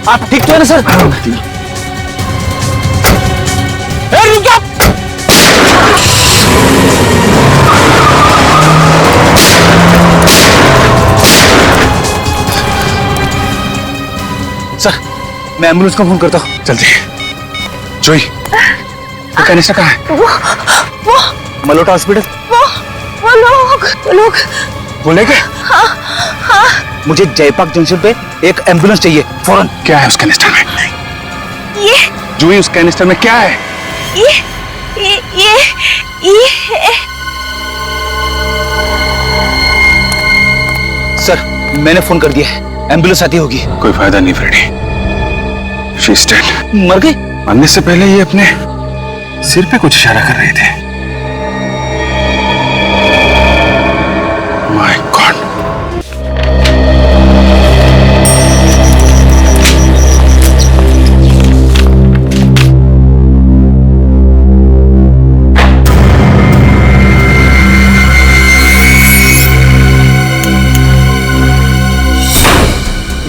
आप ठीक तो है ना सर? रुक जाओ। सर मैं एम्बुलेंस को फोन करता हूँ जल्दी। जोई वो कैनिस्टर कहाँ है? वो मलोटा हॉस्पिटल। वो लोग बोले क्या? हाँ। मुझे जयपाक जंक्शन पे एक एम्बुलेंस चाहिए फौरन। क्या है उस कैनिस्टर में? ये जोई उस कैनिस्टर में क्या है? ये सर मैंने फोन कर दिया है, एम्बुलेंस आती होगी। कोई फायदा नहीं फ्रेडी, शी इज डेड। मर गई? मरने से पहले ये अपने सिर पे कुछ इशारा कर रहे थे। My God.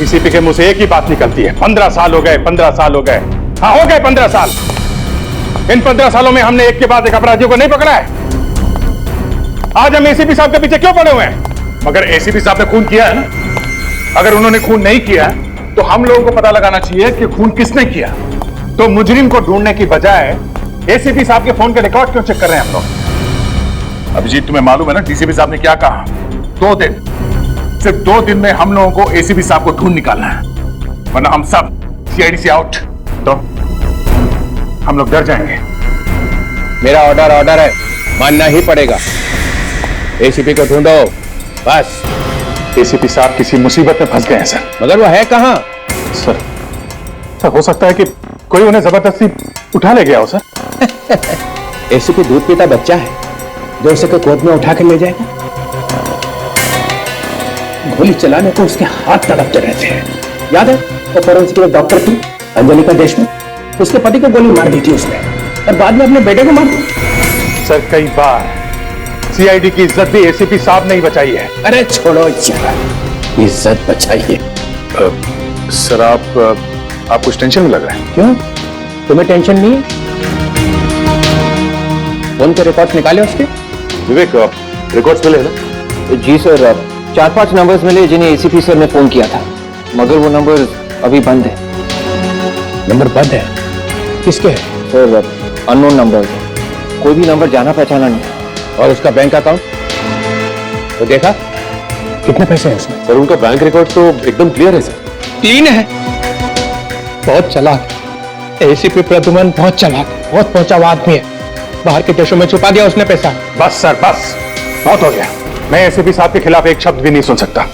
एसीपी के मुंह से एक ही बात निकलती है, 15 साल हो गए, 15 साल हो गए। हाँ हो गए 15 साल। इन 15 सालों में हमने एक के बाद एक अपराधियों को नहीं पकड़ा है। आज हम एसीपी साहब के पीछे क्यों पड़े हुए हैं? मगर एसीपी साहब ने खून किया है ना। अगर उन्होंने खून नहीं किया तो हम लोगों को पता लगाना चाहिए कि खून किसने किया। तो मुजरिम को ढूंढने की बजाय एसीपी साहब के फोन के रिकॉर्ड क्यों चेक कर रहे हैं हम लोग? अभिजीत तुम्हें मालूम है ना डीसीपी साहब ने क्या कहा? 2 दिन, सिर्फ 2 दिन में हम लोगों को एसीपी साहब को ढूंढ निकालना है, वरना हम सब सीआईडी से आउट। तो हम लोग डर जाएंगे। मेरा ऑर्डर है, मानना ही पड़ेगा। एसीपी को ढूंढो बस। एसीपी साहब किसी मुसीबत में फंस गए हैं सर। मगर वो है कहाँ? सर हो सकता है कि कोई उन्हें जबरदस्ती उठा ले गया हो सर। एसीपी दूध पीता बच्चा है जो उसे गोद में उठा के ले जाएगा। गोली चलाने को उसके हाथ तड़पते रहते हैं। याद है वो फोरेंसिक डॉक्टर थी अंजलिका देशमुख, उसके पति को गोली मार दी थी उसने और बाद में अपने बेटे को मार दिया। सर कई बार सीआईडी की इज्जत भी एसीपी साहब ने ही बचाई है। अरे छोड़ो यार, इज्जत बचाइए। सर आप कुछ टेंशन में लग रहे हैं। क्यों, तुम्हें टेंशन नहीं है? फोन के रिकॉर्ड्स निकाले उसके? विवेक रिकॉर्ड्स मिले ना? जी सर, 4-5 नंबर्स मिले जिन्हें एसीपी सर ने फोन किया था, मगर वो नंबर अभी बंद है। नंबर बंद है? किसके है? सर अननोन नंबर, कोई भी नंबर जाना पहचाना नहीं। और उसका बैंक अकाउंट तो देखा? कितने पैसे हैं उसमें? सर उनका बैंक रिकॉर्ड तो एकदम क्लियर है सर। 3 है। बहुत चालाक एसीपी प्रद्युमन, बहुत चालाक, बहुत पहुंचा हुआ आदमी है। बाहर के देशों में छुपा दिया उसने पैसा। बस सर बस, बहुत हो गया। मैं एसीपी साहब के खिलाफ एक शब्द भी नहीं सुन सकता।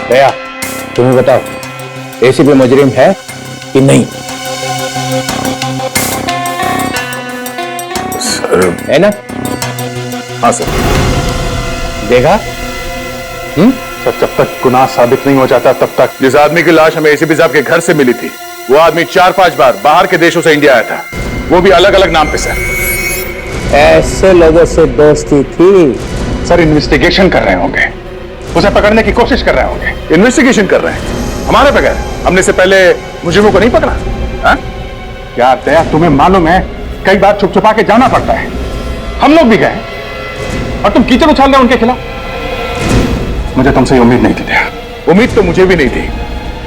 दया तुम्हें बताओ, एसीपी मुजरिम है कि नहीं? सर है ना? हाँ सर। देखा? सर जब तक गुनाह साबित नहीं हो जाता तब तक। जिस आदमी की लाश हमें एसीपी साहब के घर से मिली थी, वो आदमी 4-5 बार बाहर के देशों से इंडिया आया था, वो भी अलग अलग नाम पे सर। ऐसे लोगों से दोस्ती थी? सर इन्वेस्टिगेशन कर रहे होंगे, उसे पकड़ने की कोशिश कर रहे होंगे। इन्वेस्टिगेशन कर रहे हैं हमारे बगैर? हमने से पहले मुजरिमों को नहीं पकड़ा? हाँ? यार दया तुम्हें मालूम है कई बार छुप छुपा के जाना पड़ता है। हम लोग भी गए और तुम कीचड़ उछाल रहे हो उनके खिलाफ। मुझे तुमसे उम्मीद नहीं थी दया। उम्मीद तो मुझे भी नहीं थी।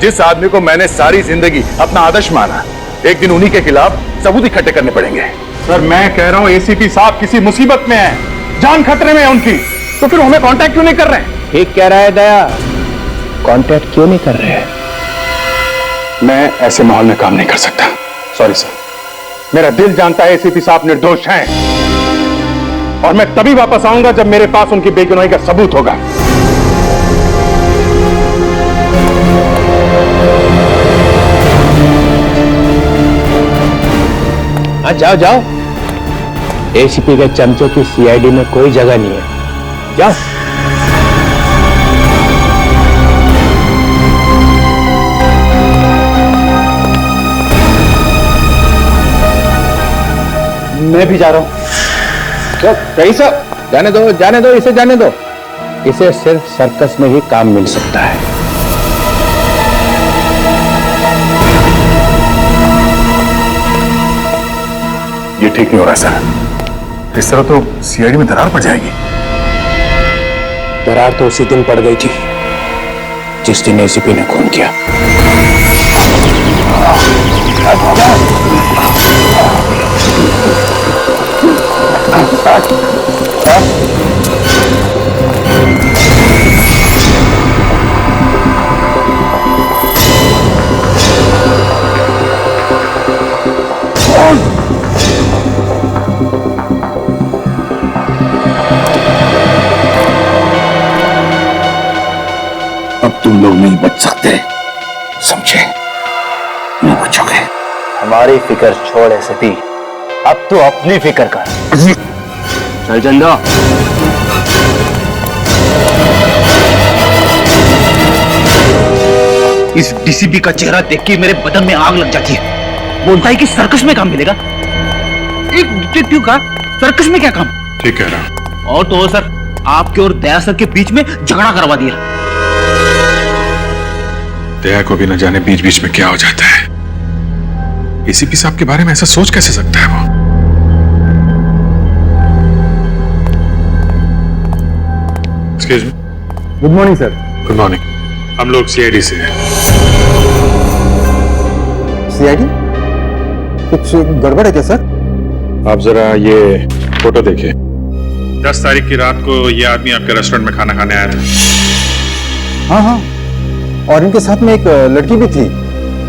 जिस आदमी को मैंने सारी जिंदगी अपना आदर्श माना, एक दिन उन्हीं के खिलाफ सबूत इकट्ठे करने पड़ेंगे। सर मैं कह रहा हूं एसीपी साहब किसी मुसीबत में है, जान खतरे में है उनकी, तो फिर हमें कांटेक्ट क्यों नहीं कर रहे हैं? ठीक कह रहा है दया, कांटेक्ट क्यों नहीं कर रहे हैं? मैं ऐसे माहौल में काम नहीं कर सकता। सॉरी सर, मेरा दिल जानता है एसीपी साहब निर्दोष हैं, और मैं तभी वापस आऊंगा जब मेरे पास उनकी बेगुनाही का सबूत होगा। हाँ जाओ जाओ, एसीपी के चमचों की सीआईडी में कोई जगह नहीं है, जाओ। मैं भी जा रहा हूं। तो कहीं सब जाने दो, जाने दो, इसे जाने दो। इसे सिर्फ सर्कस में ही काम मिल सकता है। ये ठीक नहीं हो रहा सर। इस तरह तो सीआईडी में दरार पड़ जाएगी। दरार तो उसी दिन पड़ गई थी जिस दिन एसीपी ने खून किया। अब तुम लोग नहीं बच सकते, समझे? नहीं बचोगे। हमारी फिक्र छोड़ एसीपी, अब तू अपनी फिक्र कर। चल चंदा। इस डीसीपी का चेहरा देख के मेरे बदन में आग लग जाती है। बोलता है कि सर्कस में काम मिलेगा। एक डिटेक्टिव का सर्कस में क्या काम? ठीक कह रहा। और तो सर, आपके और दया सर के बीच में झगड़ा करवा दिया। दया को भी न जाने बीच बीच में क्या हो जाता है। एसीपी साहब के बारे में ऐसा सोच कैसे सकता है वो? Excuse me. Good morning sir. Good morning. हम लोग सीआईडी से हैं। सीआईडी? कुछ गड़बड़ है क्या सर? आप जरा ये फोटो देखिए। 10 तारीख की रात को ये आदमी आपके रेस्टोरेंट में खाना खाने आया था। हाँ हाँ, और इनके साथ में एक लड़की भी थी।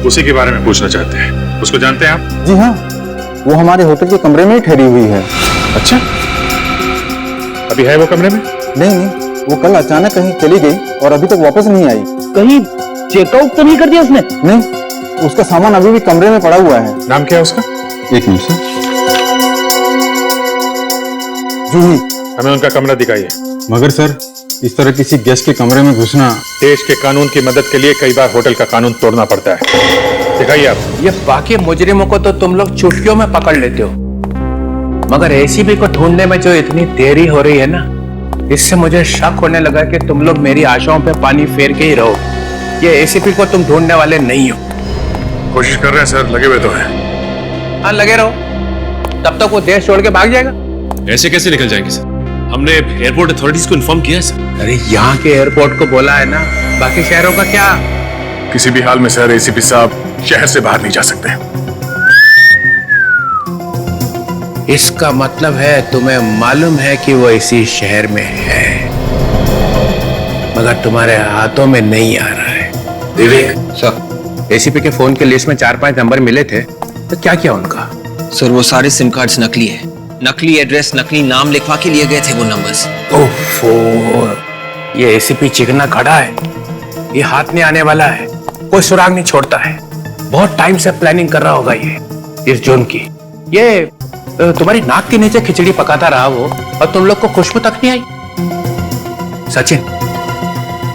उसी के बारे में पूछना चाहते हैं। उसको जानते हैं आप? जी हाँ, वो हमारे होटल के कमरे में ही ठहरी हुई है। अच्छा, अभी है वो कमरे में? नहीं, वो कल अचानक कहीं चली गई और अभी तक वापस नहीं आई। कहीं चेकआउट तो नहीं कर दिया उसने? नहीं, उसका सामान अभी भी कमरे में पड़ा हुआ है। नाम क्या है उसका? एक मिनट सर। जूही। हमें उनका कमरा दिखाइए। मगर सर, इस तरह किसी गेस्ट के कमरे में घुसना। देश के कानून की मदद के लिए कई बार होटल का कानून तोड़ना पड़ता है। दिखाइए आप। ये बाकी मुजरिमों को तो तुम लोग चुटकियों में पकड़ लेते हो, मगर एसीपी को ढूंढने में जो इतनी देरी हो रही है ना, इससे मुझे शक होने लगा कि तुम लोग मेरी आशाओं पे पानी फेर के ही रहो। ये एसीपी को तुम ढूंढने वाले नहीं हो। कोशिश कर रहे हैं सर, लगे हुए तो हैं। हाँ, लगे रहो, तब तक वो देश छोड़ के भाग जाएगा। ऐसे कैसे निकल जाएंगे सर? हमने एयरपोर्ट अथॉरिटीज को इन्फॉर्म किया है सर। अरे यहाँ के एयरपोर्ट को बोला है ना, बाकी शहरों का क्या? किसी भी हाल में सर एसीपी साहब शहर से बाहर नहीं जा सकते। इसका मतलब है तुम्हें मालूम है कि वो इसी शहर में है, मगर तुम्हारे हाथों में नहीं आ रहा है। विवेक सर, एसीपी के फोन के लिस्ट में 4-5 नंबर मिले थे, तो क्या किया उनका? सर, वो सारे सिम कार्ड्स नकली है। नकली एड्रेस, नकली नाम लिखवा के लिए गए थे वो नंबर्स। ओफो, ये एसीपी चिकना खड़ा है, ये हाथ में आने वाला है, कोई सुराग नहीं छोड़ता है। बहुत टाइम से प्लानिंग कर रहा होगा ये इस जोन की। ये तुम्हारी नाक के नीचे खिचड़ी पकाता रहा वो, और तुम लोग को खुशबू तक नहीं आई। सचिन,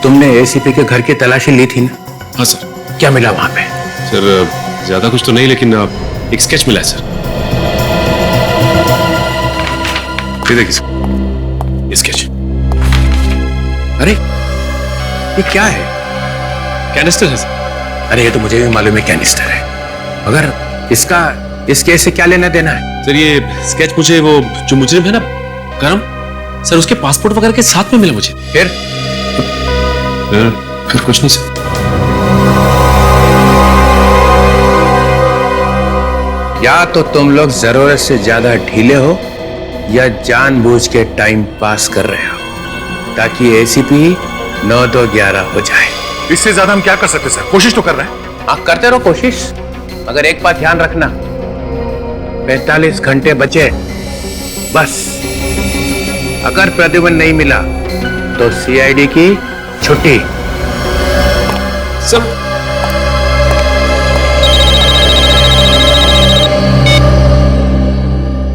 तुमने एसीपी के घर की तलाशी ली थी ना? हाँ सर। क्या मिला वहां पे? सर ज्यादा कुछ तो नहीं, लेकिन एक स्केच मिला है सर। ये देखिए सर, स्केच। अरे ये क्या है? कैनिस्टर है सर। अरे ये तो मुझे भी मालूम है कैनिस्टर है, मगर इस केस से क्या लेना देना है? सर ये स्केच मुझे वो जो मुजरिम है ना करम सर, उसके पासपोर्ट वगैरह के साथ में मिला मुझे। फिर कुछ नहीं सर। या तो तुम लोग जरूरत से ज्यादा ढीले हो, या जानबूझ के टाइम पास कर रहे हो, ताकि एसीपी 9-2-11 हो जाए। इससे ज्यादा हम क्या कर सकते सर? कोशिश तो कर रहे हैं। हाँ, करते रहो कोशिश, मगर एक बात ध्यान रखना, 45 घंटे बचे बस। अगर प्रतिबंध नहीं मिला तो सीआईडी की छुट्टी। सर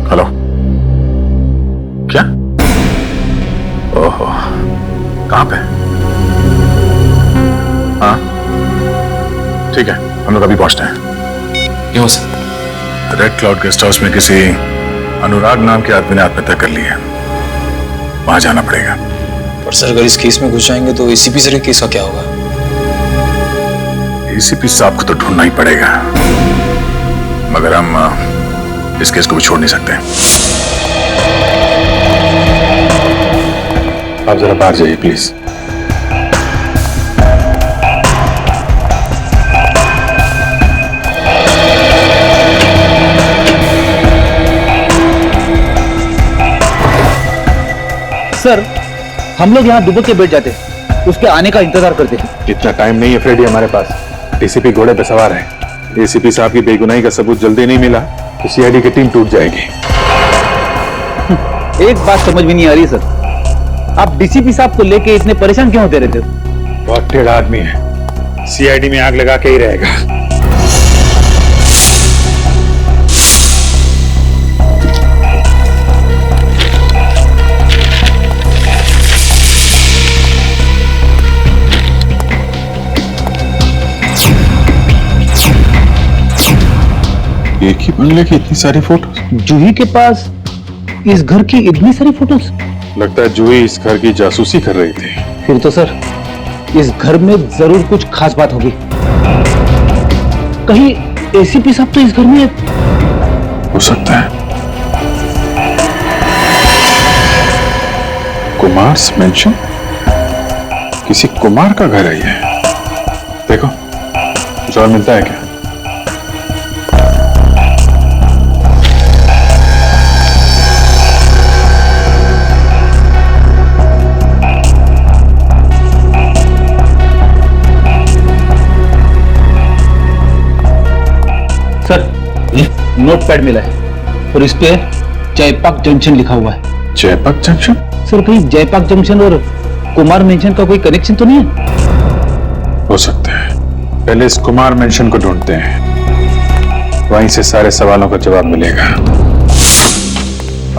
हेलो, क्या? ओहो, कहां पे? हाँ ठीक है, हम लोग अभी पहुंचते हैं। क्यों sir? Red cloud guest house में किसी अनुराग नाम के आदमी ने आत्महत्या कर ली है, वहां जाना पड़ेगा। पर सर, अगर इस केस में घुस जाएंगे तो एसीपी सर के केस का क्या होगा? एसीपी साहब को तो ढूंढना ही पड़ेगा, मगर हम इस केस को भी छोड़ नहीं सकते। आप जरा बाहर जाइए प्लीज। सर, हम लोग यहाँ दुबक के बैठ जाते, उसके आने का इंतजार करते हैं। इतना टाइम नहीं है फ्रेडी हमारे पास। डीसीपी घोड़े पे सवार है। एसीपी साहब की बेगुनाही का सबूत जल्दी नहीं मिला तो सीआईडी की टीम टूट जाएगी। एक बात समझ में नहीं आ रही सर, आप डीसीपी साहब को लेके इतने परेशान क्यों होते रहते हो? बहुत टेढ़ा आदमी है, सीआईडी में आग लगा के ही रहेगा। एक ही बंगले की इतनी सारी फोटोज? जूही के पास इस घर की इतनी सारी फोटोज? लगता है जूही इस घर की जासूसी कर रही थी। फिर तो सर इस घर में जरूर कुछ खास बात होगी। कहीं एसीपी साहब तो इस घर में हो सकता है। Kumars mention? किसी कुमार का घर है ये। देखो कुछ और मिलता है क्या? सर नोट पैड मिला है और इस पे जयपाक जंक्शन लिखा हुआ है। जयपाक जंक्शन? सर कहीं जयपाक जंक्शन और कुमार मेंशन का कोई कनेक्शन तो नहीं है? हो सकता है। पहले इस कुमार मेंशन को ढूंढते हैं, वहीं से सारे सवालों का जवाब मिलेगा।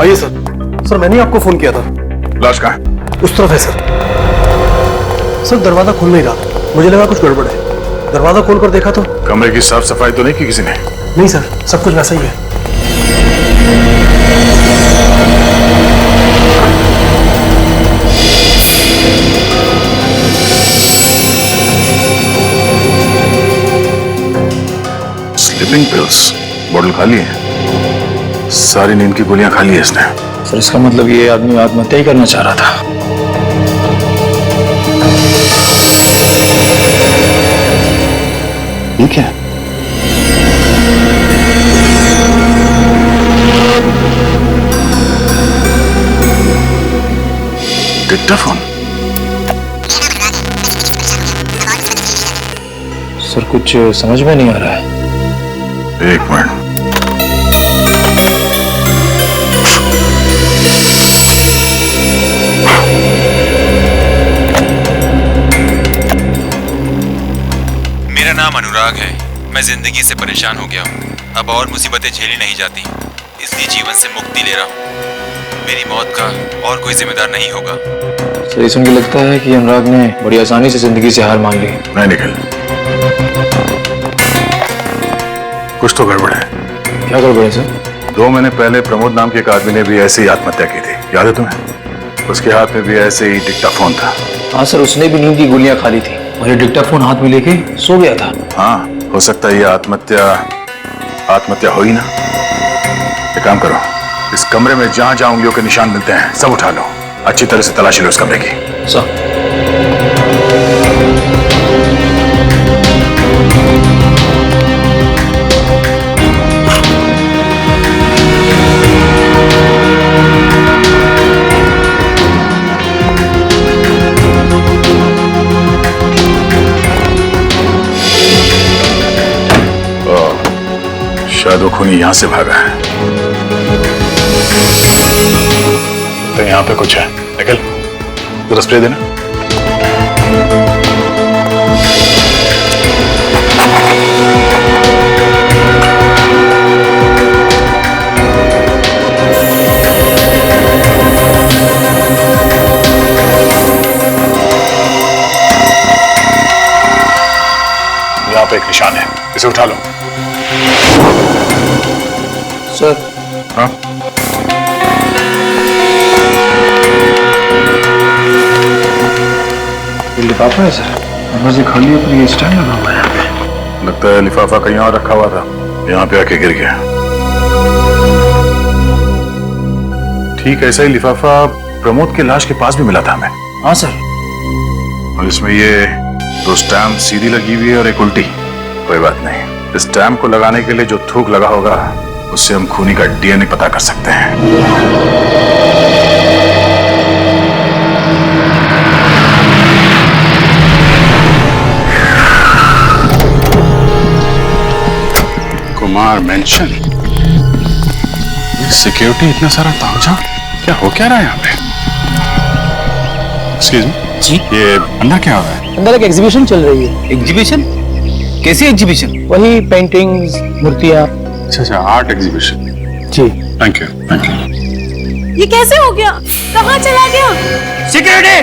आइए सर। सर मैंने आपको फोन किया था। लाश कहाँ है? उस तरफ है सर। सर दरवाजा खुल नहीं रहा, मुझे लगा कुछ गड़बड़ है। दरवाजा खोलकर देखा तो कमरे की साफ सफाई तो नहीं की किसी ने? नहीं सर, सब कुछ वैसा ही है। स्लीपिंग पिल्स बोतल खाली है, सारी नींद की गोलियां खाली है इसने। सर इसका मतलब ये आदमी आत्महत्या ही करना चाह रहा था। ठीक है। डिक्टाफोन? सर कुछ समझ में नहीं आ रहा है। एक मिनट। मेरा नाम अनुराग है। मैं जिंदगी से परेशान हो गया हूँ। अब और मुसीबतें झेली नहीं जाती, इसलिए जीवन से मुक्ति ले रहा हूँ। मेरी मौत का और कोई जिम्मेदार नहीं होगा। सर ये सुन के लगता है कि अनुराग ने बड़ी आसानी से जिंदगी से हार मान ली। नहीं निकल, कुछ तो गड़बड़ है। क्या गड़बड़ है सर? 2 महीने पहले प्रमोद नाम के एक आदमी ने भी ऐसे ही आत्महत्या की थी, याद है तुम्हें? उसके हाथ में भी ऐसे ही डिक्टाफोन था। हाँ सर, उसने भी नींद की गोलियां खा ली थी और ये डिक्टाफोन हाथ में लेके सो गया था। हाँ हो सकता है ये आत्महत्या हो ही ना। एक काम करो, इस कमरे में जहां जहां उंगलियों के निशान मिलते हैं सब उठा लो, अच्छी तरह से तलाशी लो इस कमरे की। सर शायद वो खूनी यहां से भागा है। तो यहां पे कुछ है, निकल, जरा स्प्रे देना। यहां पे एक निशान है, इसे उठा लो। सर। हाँ? ये लिफाफा है सर, दरवाजे खाली है पर ये स्टैंड लगा हुआ है यहाँ पे। लगता है लिफाफा कहीं और रखा हुआ था, यहाँ पे आके गिर गया। ठीक ऐसा ही लिफाफा प्रमोद की लाश के पास भी मिला था हमें। हाँ सर। और इसमें ये 2 स्टैम्प सीधी लगी हुई है और एक उल्टी। कोई बात नहीं, इस स्टैम्प को लगाने के लिए जो थूक लगा होगा उससे हम खूनी का डीएनए पता कर सकते हैं। कुमार मेंशन, सिक्योरिटी इतना सारा तामझाम, क्या हो क्या रहा है यहाँ पे? एक्सक्यूज मी जी, ये अंदर क्या हो रहा है? अंदर एक एग्जीबिशन चल रही है। एग्जीबिशन? कैसी एग्जीबिशन? वही पेंटिंग्स, मूर्तियाँ। अच्छा, आर्ट एग्जीबिशन। जी। Thank you, thank you. ये कैसे हो गया? कहाँ चला गया? सिक्योरिटी!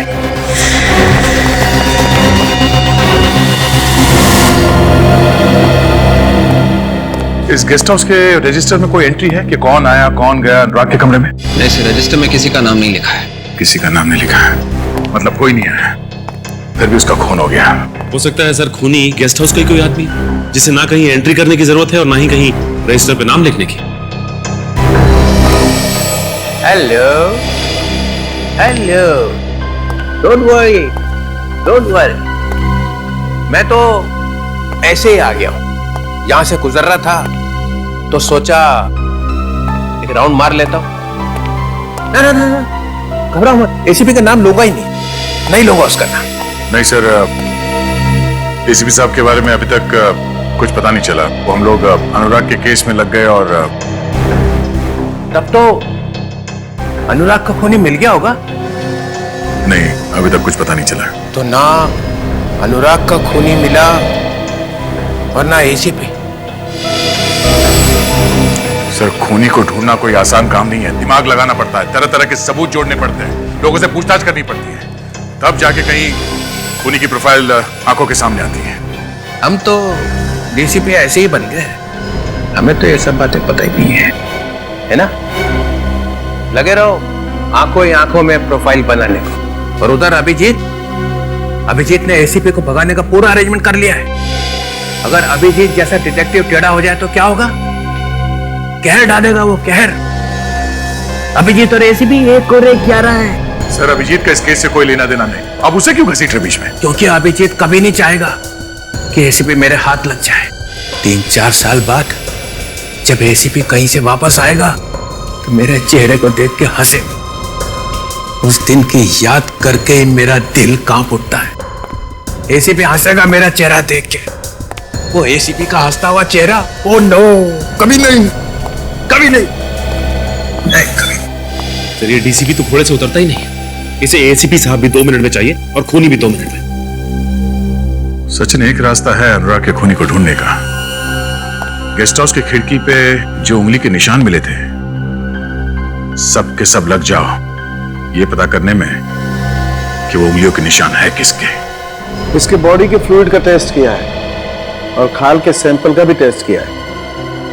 इस गेस्ट हाउस के रजिस्टर में कोई एंट्री है कि कौन आया कौन गया अनुराग के कमरे में? नहीं, इस रजिस्टर में किसी का नाम नहीं लिखा है। किसी का नाम नहीं लिखा है, मतलब कोई नहीं आया, फिर भी उसका खून हो गया। हो सकता है सर खूनी गेस्ट हाउस का ही कोई आदमी जिसे ना कहीं एंट्री करने की जरूरत है और ना ही कहीं रजिस्टर पे नाम लिखने की। हेलो, हेलो, डोंट वरी, मैं तो ऐसे ही आ गया हूँ। यहां से गुजर रहा था तो सोचा एक राउंड मार लेता हूँ। ना ना ना ना, घबराओ मत, एसीपी का नाम लूंगा ही नहीं लूंगा उसका नाम। नहीं सर, एसीपी साहब के बारे में अभी तक कुछ पता नहीं चला। वो हम लोग अनुराग के केस में लग गए और तब तो अनुराग का खूनी मिल गया होगा। नहीं, अभी तक कुछ पता नहीं चला। तो ना अनुराग का खूनी मिला और ना एसीपी। सर, खूनी को ढूंढना कोई आसान काम नहीं है, दिमाग लगाना पड़ता है, तरह तरह के सबूत जोड़ने पड़ते हैं, लोगों से पूछताछ करनी पड़ती है, तब जाके कहीं खूनी की प्रोफाइल आंखों के सामने आती है। हम तो डीसीपी ऐसे ही बन गए, हमें तो ये सब बातें पता ही नहीं है ना? लगे रहो आंखों ही आंखों में प्रोफाइल बनाने को। और उधर अभिजीत ने एसीपी को भगाने का पूरा अरेंजमेंट कर लिया है। अगर अभिजीत जैसा डिटेक्टिव टेढ़ा हो जाए तो क्या होगा? कहर डालेगा वो, कहर। अभिजीत और एसीपी एक को रेक क्या रहा है। सर, अभिजीत का इस केस से कोई लेना देना नहीं, अब उसे क्यों घसीट रहे बीच में? क्योंकि अभिजीत कभी नहीं चाहेगा कि एसीपी मेरे हाथ लग जाए। 3-4 साल बाद जब एसीपी कहीं से वापस आएगा तो मेरे चेहरे को देख के हंसे। उस दिन की याद करके मेरा दिल कांप उठता है। एसीपी हंसेगा मेरा चेहरा देख के। वो एसीपी का हंसता हुआ चेहरा, ओ नो, कभी नहीं, कभी नहीं, नहीं कभी। सर, ये डीसीपी तो घोड़े से उतरता ही नहीं। इसे एसीपी साहब भी 2 मिनट में चाहिए और खूनी भी 2 मिनट में। सचिन, एक रास्ता है अनुराग के खूनी को ढूंढने का। गेस्ट हाउस की खिड़की पे जो उंगली के निशान मिले थे, सब के सब लग जाओ ये पता करने में कि वो उंगलियों के निशान है किसके। उसके बॉडी के फ्लूइड का टेस्ट किया है और खाल के सैंपल का भी टेस्ट किया है।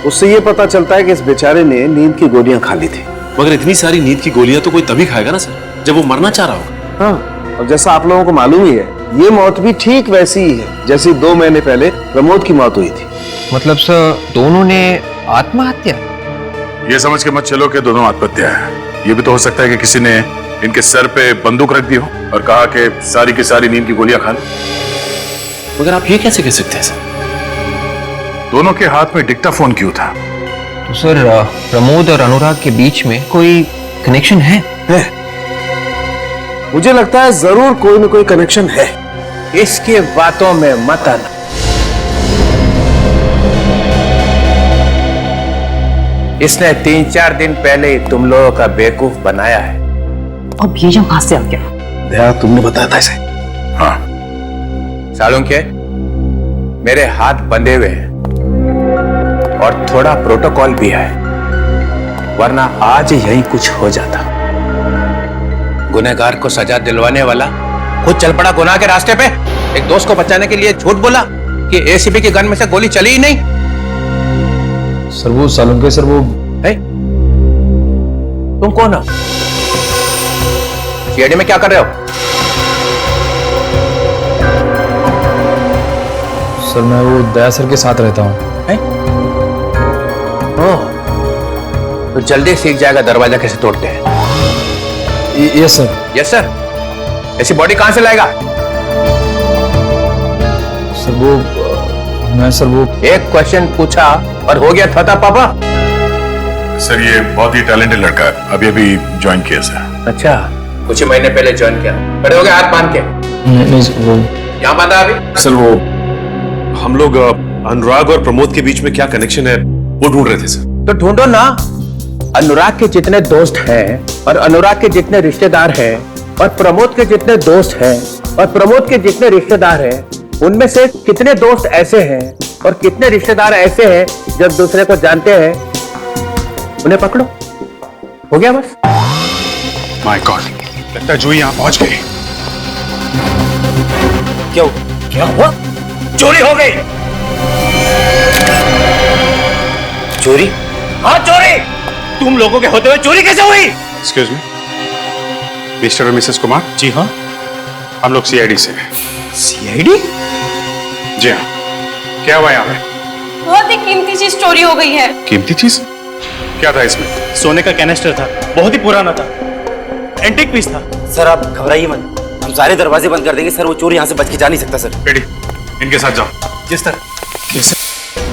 उससे ये पता चलता है कि इस बेचारे ने नींद की गोलियां खा ली थी। मगर इतनी सारी नींद की गोलियां तो कोई तभी खाएगा ना सर, जब वो मरना चाह रहा होगा। हाँ, और जैसा आप लोगों को मालूम ही है, ये मौत भी ठीक वैसी ही है जैसी 2 महीने पहले प्रमोद की मौत हुई थी। मतलब सर, दोनों ने आत्महत्या? ये समझ के मत चलो कि दोनों आत्महत्या है। ये भी तो हो सकता है कि किसी ने इनके सर पे बंदूक रख दी हो और कहा कि सारी की सारी नींद की गोलियां खा लो। मगर आप ये कैसे कह सकते हैं सर? दोनों के हाथ में डिक्टाफोन क्यों था? तो सर, प्रमोद और अनुराग के बीच में कोई कनेक्शन है? मुझे लगता है जरूर कोई न कोई कनेक्शन है। इसके बातों में मत आना। इसने 3-4 दिन पहले ही तुम लोगों का बेवकूफ बनाया है। अब ये जो कहां से आ गया? दया, तुमने बताया था इसे? हाँ। सालुंके, मेरे हाथ बंधे हुए हैं और थोड़ा प्रोटोकॉल भी है, वरना आज यही कुछ हो जाता। गुनहगार को सजा दिलवाने वाला खुद चल पड़ा गुनाह के रास्ते पे। एक दोस्त को बचाने के लिए झूठ बोला कि एसीपी के गन में से गोली चली ही नहीं। सर वो सालुंके सर, वो है? तुम कौन हो? सीआईडी में क्या कर रहे हो? सर मैं वो दया सर के साथ रहता हूँ। तो जल्दी सीख जाएगा दरवाजा कैसे तोड़ते हैं। Yes sir. Yes sir. ऐसी बॉडी कहां से लाएगा? सर वो मैं सर वो एक क्वेश्चन पूछा और हो गया था पापा। सर ये बहुत ही टैलेंटेड लड़का है, अभी अभी ज्वाइन किया सर। अच्छा, कुछ ही महीने पहले ज्वाइन किया। खड़े हो गए हाथ बांध के? नहीं वो यहाँ बांधा अभी? सर वो हम लोग अनुराग और प्रमोद के बीच में क्या कनेक्शन है वो ढूंढ रहे थे सर। तो ढूंढो ना। अनुराग के जितने दोस्त हैं और अनुराग के जितने रिश्तेदार हैं और प्रमोद के जितने दोस्त हैं और प्रमोद के जितने रिश्तेदार हैं, उनमें से कितने दोस्त ऐसे हैं और कितने रिश्तेदार ऐसे हैं जो एक दूसरे को जानते हैं, उन्हें पकड़ो। हो गया बस। माय गॉड, लगता है जूही यहाँ पहुंच गई। क्या हुआ? चोरी हो गई। चोरी? हाँ चोरी। तुम लोगों के होते हुए चोरी कैसे हुई? एक्सक्यूज मी, मिस्टर और मिसेस कुमार? जी हाँ। हम लोग सीआईडी से हैं। सीआईडी? जी हाँ। क्या हुआ यहाँ पे? बहुत ही कीमती चीज चोरी हो गई है। कीमती चीज? क्या था इसमें? सोने का कैनिस्टर था, बहुत ही पुराना था, एंटीक पीस था। सर आप घबराइए मत, हम सारे दरवाजे बंद कर देंगे सर। वो चोर यहाँ से बच के जा नहीं सकता सर। बेटी, इनके साथ जाओ। जी सर।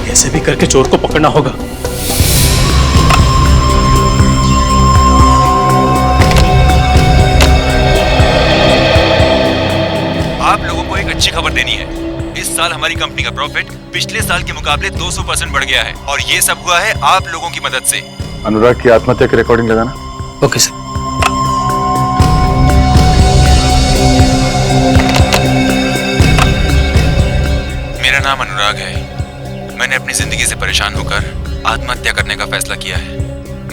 कैसे भी करके चोर को पकड़ना होगा। आप लोगों को एक अच्छी खबर देनी है। इस साल हमारी कंपनी का प्रॉफिट पिछले साल के मुकाबले 200% बढ़ गया है और ये सब हुआ है आप लोगों की मदद से। अनुराग की आत्महत्या की रिकॉर्डिंग लगाना। Okay sir. मेरा नाम अनुराग है। मैंने अपनी जिंदगी से परेशान होकर आत्महत्या करने का फैसला किया है।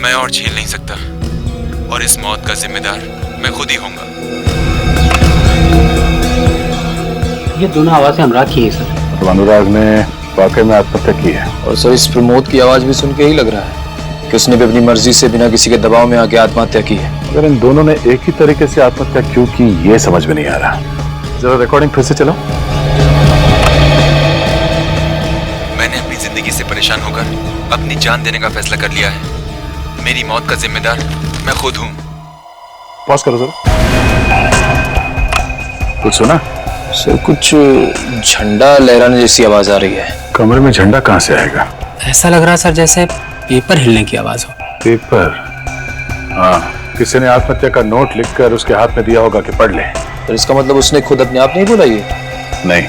मैं और झेल नहीं सकता और इस मौत का जिम्मेदार मैं खुद ही होऊंगा। ये दोनों आवाजें अनुराग की है सर। तो अनुराग ने वाकई में आत्महत्या की है। और सर इस प्रमोद की आवाज भी सुन के ही लग रहा है कि उसने भी अपनी मर्जी से बिना किसी के दबाव में आके आत्महत्या की है। अगर इन दोनों ने एक ही तरीके से आत्महत्या क्यों की ये समझ में नहीं आ रहा। जरा रिकॉर्डिंग फिर से चलो। मैंने अपनी जिंदगी से परेशान होकर अपनी जान देने का फैसला कर लिया है। मेरी मौत का जिम्मेदार मैं खुद हूँ। पॉज करो जरा। कुछ सुना? सर कुछ झंडा लहराने जैसी आवाज आ रही है। कमरे में झंडा कहाँ से आएगा? ऐसा लग रहा सर जैसे पेपर हिलने की आवाज हो। पेपर? हाँ, किसी ने आत्महत्या का नोट लिखकर उसके हाथ में दिया होगा कि पढ़ ले। तो इसका मतलब उसने खुद अपने आप नहीं बोला ये? नहीं,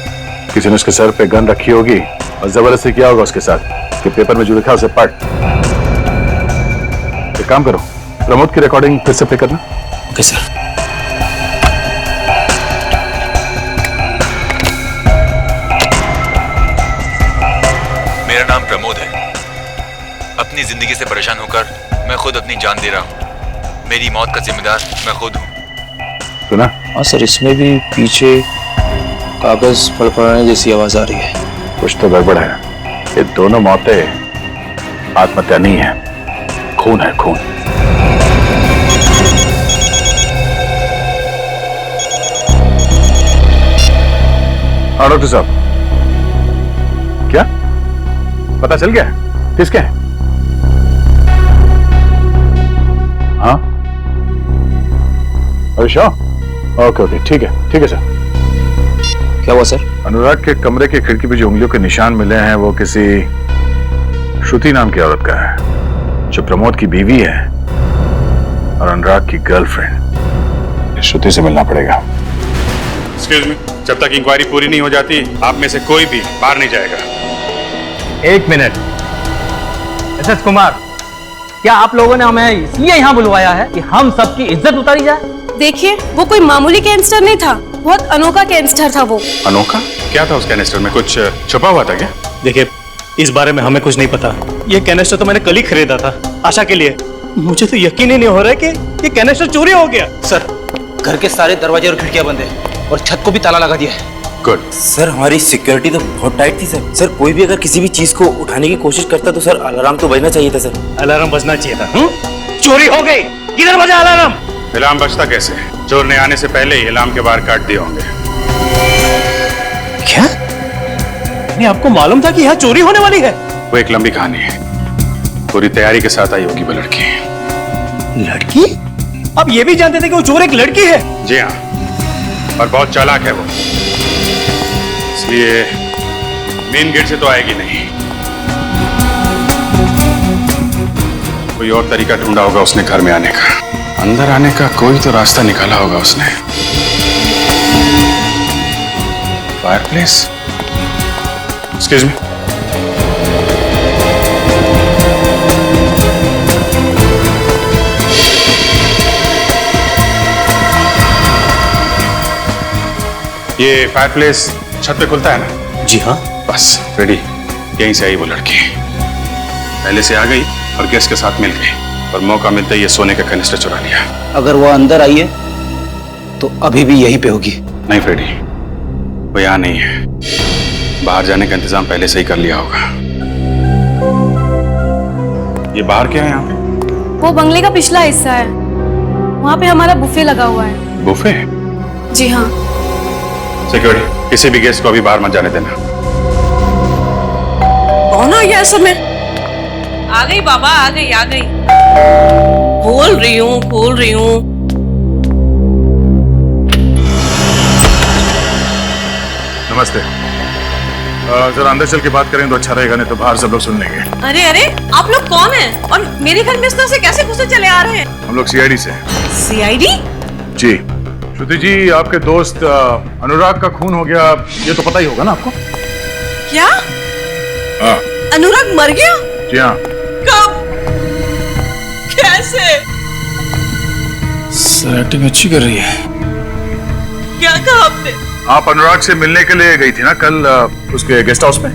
किसी ने उसके सर पे गन रखी होगी और जबरदस्ती किया होगा उसके साथ कि पेपर में जो लिखा उसे पढ़। एक काम करो, प्रमोद की रिकॉर्डिंग फिर से प्ले करना। Okay sir. मेरा नाम प्रमोद है। अपनी जिंदगी से परेशान होकर मैं खुद अपनी जान दे रहा हूँ। मेरी मौत का जिम्मेदार मैं खुद हूँ। सुना? हाँ सर, इसमें भी पीछे कागज फड़फड़ाने जैसी आवाज आ रही है। कुछ तो गड़बड़ है। ये दोनों मौतें आत्महत्या नहीं है, खून है, खून। हाँ डॉक्टर साहब, क्या पता चल गया किसके हैं? हाँ, अरे ओके ओके, ठीक है सर। क्या हुआ सर? अनुराग के कमरे की खिड़की पे जो उंगलियों के निशान मिले हैं वो किसी श्रुति नाम की औरत का है जो प्रमोद की बीवी है और अनुराग की गर्लफ्रेंड। श्रुति से मिलना पड़ेगा। एक्सक्यूज मी, जब तक इंक्वायरी पूरी नहीं हो जाती आप में से कोई भी बाहर नहीं जाएगा। एक मिनट। मिसेस कुमार, क्या आप लोगों ने हमें इसलिए यहाँ बुलवाया है कि हम सबकी इज्जत उतारी जाए? देखिए, वो कोई मामूली कैंसर नहीं था, बहुत अनोखा कैंसर था वो। अनोखा? क्या था उस कैनिस्टर में? कुछ छुपा हुआ था क्या? देखिए, इस बारे में हमें कुछ नहीं पता। ये कैनिस्टर तो मैंने कल ही खरीदा था आशा के लिए। मुझे तो यकीन ही नहीं हो रहा है कि ये कैनिस्टर चोरी हो गया। सर, घर के सारे दरवाजे और खिड़कियां बंद है और छत को भी ताला लगा दिया है। गुड। सर हमारी सिक्योरिटी तो बहुत टाइट थी सर। सर कोई भी अगर किसी भी चीज को उठाने की कोशिश करता तो सर अलार्म तो बजना चाहिए था सर। अलार्म बजना चाहिए था। चोरी हो गई, किधर बजा अलार्म? अलार्म बजता कैसे? चोर ने आने से पहले ही अलार्म के बाहर काट दिए होंगे। क्या? नहीं, आपको मालूम था कि यहाँ चोरी होने वाली है? वो एक लंबी कहानी है। पूरी तैयारी के साथ आई होगी वो लड़की। लड़की? आप ये भी जानते थे कि वो चोर एक लड़की है? जी हाँ, और बहुत चालाक है वो, इसलिए मेन गेट से तो आएगी नहीं। कोई और तरीका ढूंढा होगा उसने घर में आने का, अंदर आने का कोई तो रास्ता निकाला होगा उसने। Fireplace, excuse me. ये फायरप्लेस छत पे खुलता है ना? जी हाँ। बस रेडी, यहीं से आई वो लड़की, पहले से आ गई और गेस्ट के साथ मिल गई और मौका मिलते ही ये सोने का कनिस्टर चुरा लिया। अगर वो अंदर आई है तो अभी भी यहीं पे होगी। नहीं फ्रेडी, वो यहाँ नहीं है, बाहर जाने का इंतजाम पहले से ही कर लिया होगा। ये बाहर क्या है यहाँ पे? वो बंगले का पिछला हिस्सा है, वहाँ पे हमारा बुफे लगा हुआ है। बुफे? जी हाँ। सिक्योरिटी, किसी भी गेस्ट को अभी बाहर मत जाने देना। कौन आ गया इस समय? आ गई बाबा, आ गई आ गई। खोल रही हूँ। नमस्ते। जरा अंदर चल के बात करें तो अच्छा रहेगा, नहीं तो बाहर सब लोग सुन लेंगे। अरे अरे, आप लोग कौन हैं? और मेरे घर में इस तरह से कैसे घुसे चले आ रहे हैं? हम लोग सीआईडी से। सीआईडी? जी। श्रुति जी, आपके दोस्त अनुराग का खून हो गया, ये तो पता ही होगा ना आपको? क्या? हाँ। अनुराग मर गया? जी हाँ। कब? कैसे? सर एक्टिंग अच्छी कर रही है। क्या कहा आपने? आप अनुराग से मिलने के लिए गई थी ना कल उसके गेस्ट हाउस में?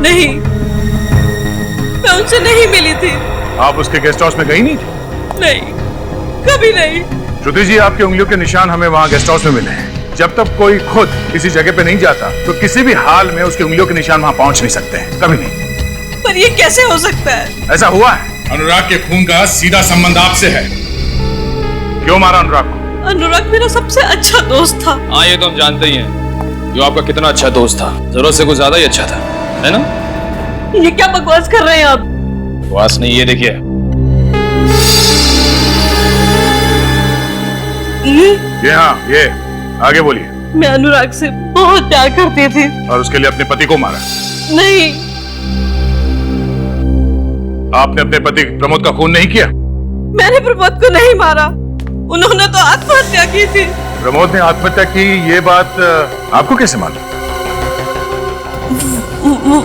नहीं, मैं उनसे नहीं मिली थी। आप उसके गेस्ट हाउस में गई नहीं थी? नहीं, कभी नहीं। श्रुति जी, आपकी उंगलियों के निशान हमें वहाँ गेस्ट हाउस में मिले हैं। जब तक कोई खुद किसी जगह पे नहीं जाता तो किसी भी हाल में उसकी उंगलियों के निशान वहाँ पहुँच नहीं सकते हैं, कभी नहीं। पर ये कैसे हो सकता है? ऐसा हुआ है। अनुराग के खून का सीधा संबंध आपसे है। क्यों मारा अनुराग को? अनुराग मेरा सबसे अच्छा दोस्त था। हाँ, ये तो हम जानते ही हैं, जो आपका कितना अच्छा दोस्त था, जरूरत से कुछ ज्यादा ही अच्छा था, है ना? ये क्या बकवास कर रहे हैं आप? बकवास नहीं, ये देखिए। ये हाँ, ये आगे बोलिए। मैं अनुराग से बहुत प्यार करती थी। और उसके लिए अपने पति को मारा? नहीं। आपने अपने पति प्रमोद का खून नहीं किया? मैंने प्रमोद को नहीं मारा, उन्होंने तो आत्महत्या की थी। प्रमोद ने आत्महत्या की, ये बात आपको कैसे मालूम?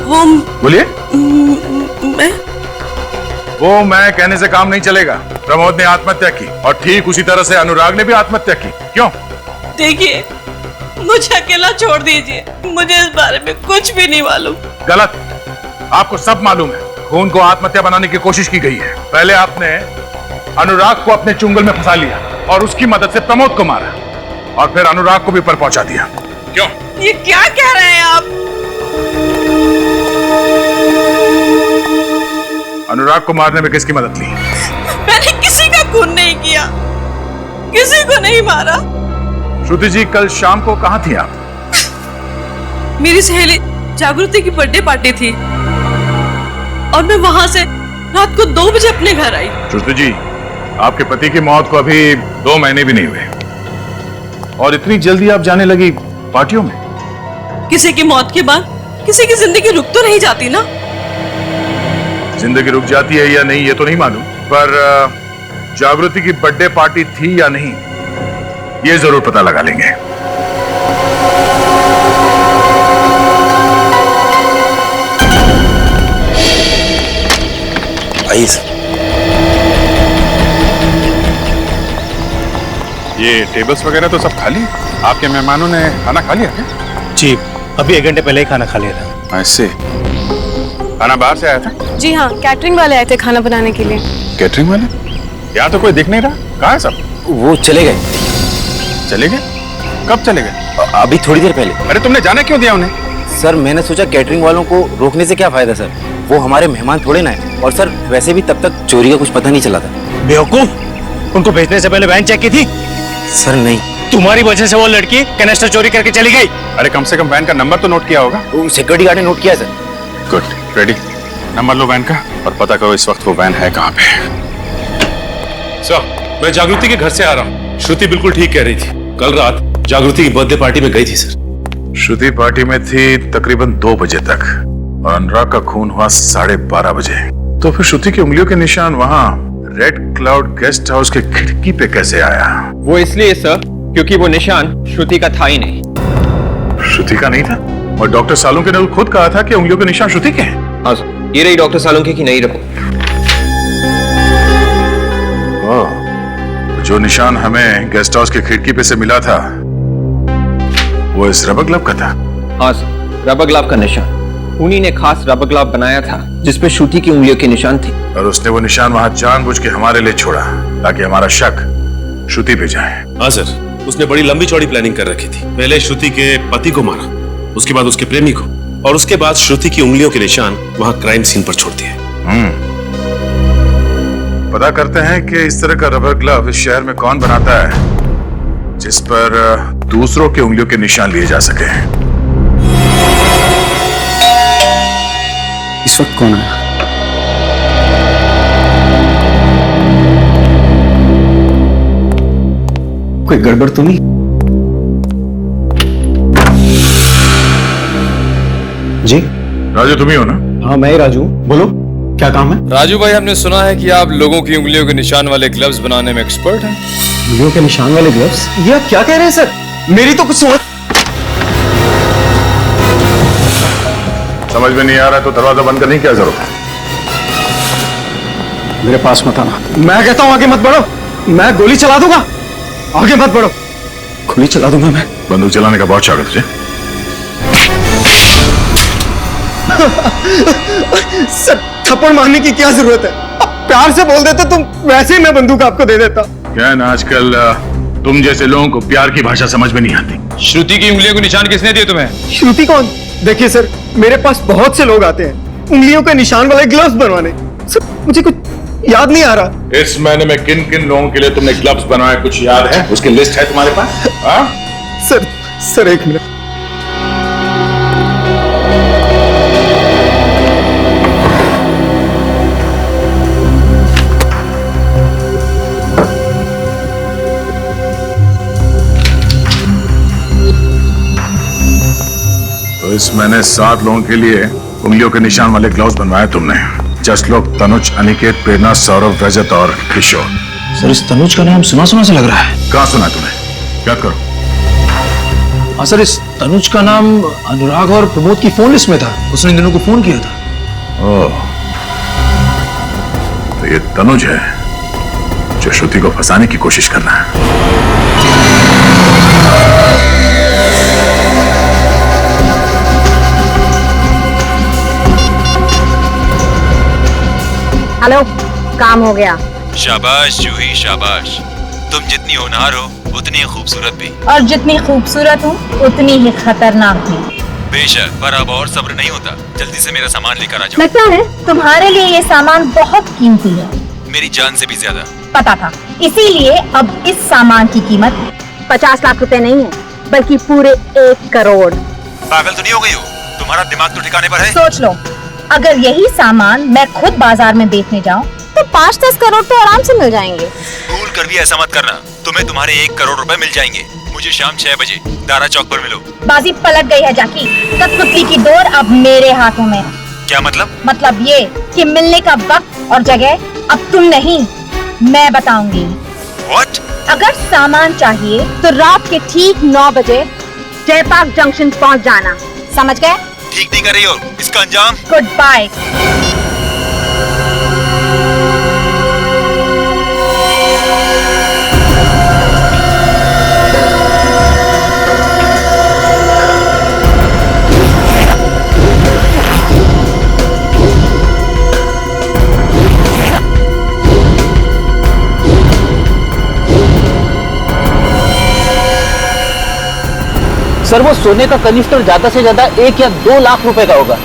वो बोलिए। मैं वो मैं कहने से काम नहीं चलेगा। प्रमोद ने आत्महत्या की और ठीक उसी तरह से अनुराग ने भी आत्महत्या की। क्यों? देखिए, मुझे अकेला छोड़ दीजिए, मुझे इस बारे में कुछ भी नहीं मालूम। गलत, आपको सब मालूम है। खून को आत्महत्या बनाने की कोशिश की गई है। पहले आपने अनुराग को अपने चुंगल में फंसा लिया और उसकी मदद से प्रमोद को मारा और फिर अनुराग को भी ऊपर पहुंचा दिया। क्यों? ये क्या कह रहे हैं आप? अनुराग को मारने में किसकी मदद ली? मैंने किसी का खून नहीं किया, किसी को नहीं मारा। श्रुति जी, कल शाम को कहाँ थी आप? मेरी सहेली जागृति की बर्थडे पार्टी थी और मैं वहां से रात को 2 बजे अपने घर आई। श्रुति जी, आपके पति की मौत को अभी 2 महीने भी नहीं हुए और इतनी जल्दी आप जाने लगी पार्टियों में? किसी की मौत के बाद किसी की जिंदगी रुक तो नहीं जाती ना। जिंदगी रुक जाती है या नहीं ये तो नहीं मालूम, पर जागृति की बर्थडे पार्टी थी या नहीं ये जरूर पता लगा लेंगे। आइए। ये टेबल्स वगैरह तो सब खाली? आपके मेहमानों ने खाना खा लिया क्या? जी, अभी 1 घंटे पहले ही खाना खा लिया था। ऐसे खाना बाहर से आया था? जी हाँ, कैटरिंग वाले आए थे खाना बनाने के लिए। कैटरिंग वाले? यहाँ तो कोई दिख नहीं रहा, कहाँ है सब? वो चले गए। चले गए? कब चले गए? अभी थोड़ी देर पहले। अरे तुमने जाने क्यों दिया उन्हें? सर, मैंने सोचा कैटरिंग वालों को रोकने से क्या फायदा सर, वो हमारे मेहमान थोड़े ना है। और सर, वैसे भी तब तक चोरी का कुछ पता नहीं चला था। बेवकूफ, उनको भेजने से पहले वैन चेक की थी? सर नहीं। तुम्हारी वजह से वो लड़की कैनिस्टर चोरी करके चली गई। अरे कम से कम वैन का नंबर तो नोट किया होगा। सिक्योरिटी गार्ड ने नोट किया सर। Good, ready. नंबर लो वैन का और पता करो इस वक्त वो वैन है कहाँ पे। सर, मैं जागृति के घर से आ रहा हूँ। श्रुति बिल्कुल ठीक कह रही थी। कल रात जागृति की बर्थडे पार्टी में गई थी सर। श्रुति पार्टी में थी तकरीबन 2 बजे तक और अनुराग का खून हुआ 12:30 बजे। तो फिर श्रुति की उंगलियों के निशान वहाँ रेड क्लाउड गेस्ट हाउस के खिड़की पे कैसे आया? वो इसलिए सर क्योंकि वो निशान श्रुति का था ही नहीं। श्रुति का नहीं था? और डॉक्टर सालुंके ने खुद कहा था कि उंगलियों के निशान श्रुति के हैं। हाँ सर, ये रही डॉक्टर सालुंके की नई रिपोर्ट। जो निशान हमें गेस्ट हाउस की खिड़की पे से मिला था वो इस रबर ग्लव का था। हाँ सर, रबर ग्लव का निशान। उन्हीं ने खास रबर ग्लव बनाया था जिसपे श्रुति की उंगलियों के निशान थे। और उसने वो निशान वहां जानबूझ के हमारे लिए छोड़ा ताकि हमारा शक श्रुति पे जाए। हाँ सर, उसने बड़ी लंबी चौड़ी प्लानिंग कर रखी थी। पहले श्रुति के पति को मारा, उसके बाद उसके प्रेमी को, और उसके बाद श्रुति की उंगलियों के निशान वहां क्राइम सीन पर छोड़ दिए। पता करते हैं कि इस तरह का रबर ग्लव इस शहर में कौन बनाता है जिस पर दूसरों के उंगलियों के निशान लिए जा सके। इस वक्त कौन आया? कोई गड़बड़ तो नहीं? जी राजू, तुम ही हो ना? हाँ, मैं ही राजू। बोलो, क्या काम है? राजू भाई, हमने सुना है कि आप लोगों की उंगलियों के निशान वाले ग्लव्स बनाने में एक्सपर्ट हैं। उंगलियों के निशान वाले ग्लव्स? ये आप क्या कह रहे हैं सर? मेरी तो कुछ समझ में नहीं आ रहा तो दरवाजा बंद करने की क्या जरूरत है? मेरे पास मत आना। मैं कहता हूं आगे मत बढ़ो, मैं गोली चला दूंगा। आगे मत बढ़ो, गोली चला दूंगा मैं। बंदूक चलाने का बहुत शौक है तुझे? सर, थप्पड़ मारने की क्या जरूरत है? आप प्यार से बोल देते तुम, वैसे ही मैं बंदूक आपको दे देता। क्या है ना, आजकल तुम जैसे लोगों को प्यार की भाषा समझ में नहीं आती। श्रुति की उंगलियों के निशान किसने दिए तुम्हें? श्रुति कौन? देखिए सर, मेरे पास बहुत से लोग आते हैं उंगलियों के निशान वाले ग्लव्स बनवाने। सर, मुझे कुछ याद नहीं आ रहा। इस महीने में किन किन लोगों के लिए तुमने ग्लव्स बनवाए, कुछ याद है? उसकी लिस्ट है तुम्हारे पास? सर एक मिनट। तो इस महीने 7 लोगों के लिए उंगलियों के निशान वाले ग्लव्स बनवाए तुमने। 10 लोग तनुज, अनिकेत, प्रेरणा, सौरभ, रजत और किशोर। सर, इस तनुज का नाम सुना सुना सा लग रहा है। कहाँ सुना तुम्हें? याद करो। हाँ सर, इस तनुज का नाम अनुराग और प्रमोद की फोन लिस्ट में था। उसने इन दोनों को फोन किया था। ओह, तो ये तनुज है जो श्रुति को फंसाने की कोशिश कर रहा है। हेलो, काम हो गया। शाबाश जूही, शाबाश। तुम जितनी होनहार हो उतनी ही खूबसूरत भी। और जितनी खूबसूरत हूँ उतनी ही खतरनाक भी। बेशक, पर अब और सब्र नहीं होता। जल्दी से मेरा सामान लेकर आ जाओ। लगता है तुम्हारे लिए ये सामान बहुत कीमती है। मेरी जान से भी ज्यादा। पता था, इसीलिए अब इस सामान की कीमत 50 लाख रुपए नहीं है, बल्कि पूरे 1 करोड़। पागल तो नहीं हो गई हो? तुम्हारा दिमाग तो ठिकाने पर है? सोच लो, अगर यही सामान मैं खुद बाजार में बेचने जाऊं तो 5-10 करोड़ तो आराम से मिल जाएंगे। भूल कर भी ऐसा मत करना, तुम्हें तुम्हारे 1 करोड़ रुपए मिल जाएंगे। मुझे शाम 6 बजे दारा चौक पर मिलो। बाजी पलट गई है जाकी। कठपुतली की डोर अब मेरे हाथों में है। क्या मतलब? मतलब ये कि मिलने का वक्त और जगह अब तुम नहीं, मैं बताऊंगी। What? अगर सामान चाहिए तो रात के ठीक 9 बजे जयपाक जंक्शन पहुंच जाना, समझ गए? ठीक नहीं कर रही हो, इसका अंजाम? Good bye. सर, वो सोने का कनिस्टर ज्यादा से ज्यादा 1 या 2 लाख रुपए का होगा।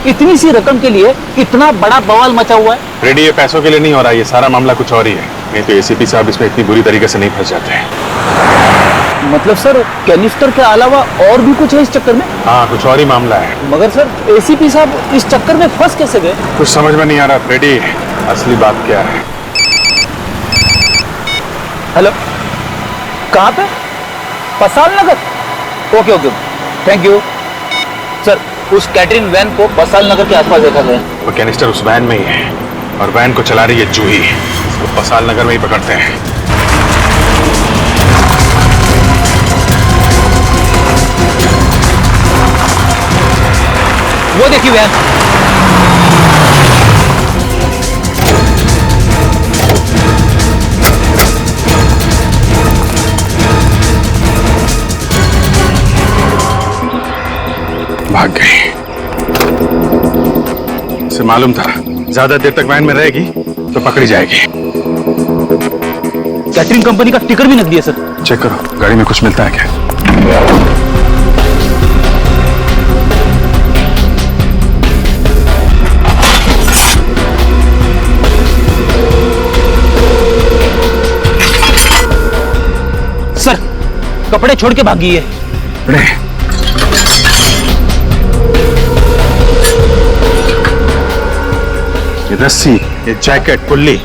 इतनी सी रकम के लिए इतना बड़ा बवाल मचा हुआ है। रेडी, ये पैसों के लिए नहीं हो रहा, ये सारा मामला कुछ और ही है। नहीं तो एसीपी साहब इसमें इतनी बुरी तरीके से नहीं फंस जाते हैं। मतलब सर, कैनिस्टर के अलावा और भी कुछ है इस चक्कर में? हाँ, कुछ और ही मामला है। मगर सर, एसीपी साहब इस चक्कर में फंस कैसे गए? कुछ समझ में नहीं आ रहा। रेडी, असली बात क्या है? हेलो, कहाँ पे? Pasal Nagar? Okay okay, thank you sir. उस कैटरिन वैन को पसाल नगर के आसपास देखा गया। वो कैनिस्टर उस वैन में ही है और वैन को चला रही है जूही। इसको पसाल नगर में ही पकड़ते हैं। वो देखिए वैन। भाग गई। इसे मालूम था ज्यादा देर तक वैन में रहेगी तो पकड़ी जाएगी। कैटरिंग कंपनी का टिकट भी नकली है सर। चेक करो गाड़ी में कुछ मिलता है क्या। सर कपड़े छोड़ के भागी है। ये रस्सी, ये जैकेट, कुल्ली,